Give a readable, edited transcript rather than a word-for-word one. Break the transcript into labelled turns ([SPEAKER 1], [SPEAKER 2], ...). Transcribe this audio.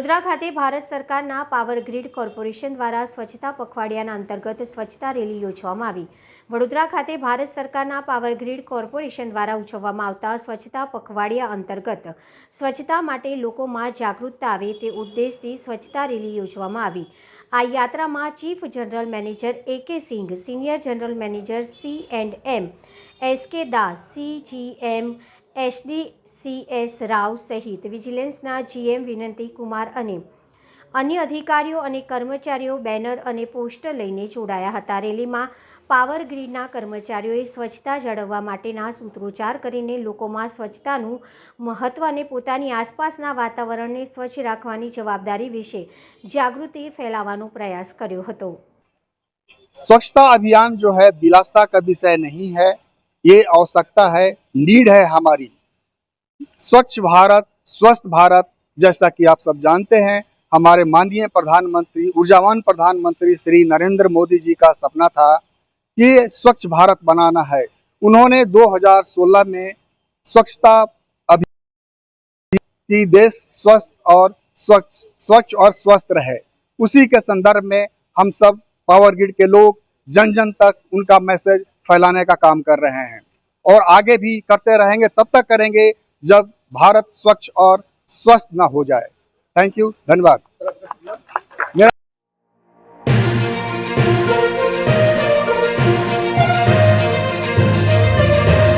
[SPEAKER 1] વડોદરા ખાતે ભારત સરકારના power grid corporation દ્વારા સ્વચ્છતા પખવાડિયાના અંતર્ગત સ્વચ્છતા રેલી યોજવામાં આવી। વડોદરા ખાતે ભારત સરકારના પાવર ગ્રીડ કોર્પોરેશન દ્વારા ઉજવવામાં આવતા સ્વચ્છતા પખવાડિયા અંતર્ગત સ્વચ્છતા માટે લોકોમાં જાગૃતતા આવે તે ઉદ્દેશથી સ્વચ્છતા રેલી યોજવામાં આવી। આ યાત્રામાં chief general manager AK Singh, senior general manager C&M SK દાસ, CGM SDCS રાવ સહિત વિજિલન્સના GM વિનંતી કુમાર અને અન્ય અધિકારીઓ અને કર્મચારીઓ બેનર અને પોસ્ટર લઈને જોડાયા હતા। રેલીમાં પાવર ગ્રીડના કર્મચારીઓએ સ્વચ્છતા જાળવવા માટેના સૂત્રોચ્ચાર કરીને લોકોમાં સ્વચ્છતાનું મહત્વ અને પોતાની આસપાસના વાતાવરણને સ્વચ્છ રાખવાની જવાબદારી વિશે જાગૃતિ ફેલાવવાનો પ્રયાસ કર્યો હતો।
[SPEAKER 2] स्वच्छता अभियान जो है विलासिता का विषय नहीं है, ये आवश्यकता है, नीड है हमारी। स्वच्छ भारत, स्वस्थ भारत, जैसा कि आप सब जानते हैं, हमारे माननीय प्रधानमंत्री, ऊर्जावान प्रधानमंत्री श्री नरेंद्र मोदी जी का सपना था कि स्वच्छ भारत बनाना है। उन्होंने 2016 में स्वच्छता अभियान की देश स्वच्छ और स्वस्थ रहे, उसी के संदर्भ में हम सब पावर ग्रिड के लोग जन जन तक उनका मैसेज फैलाने का काम कर रहे हैं और आगे भी करते रहेंगे। तब तक करेंगे जब भारत स्वच्छ और स्वस्थ ना हो जाए। थैंक यू, धन्यवाद।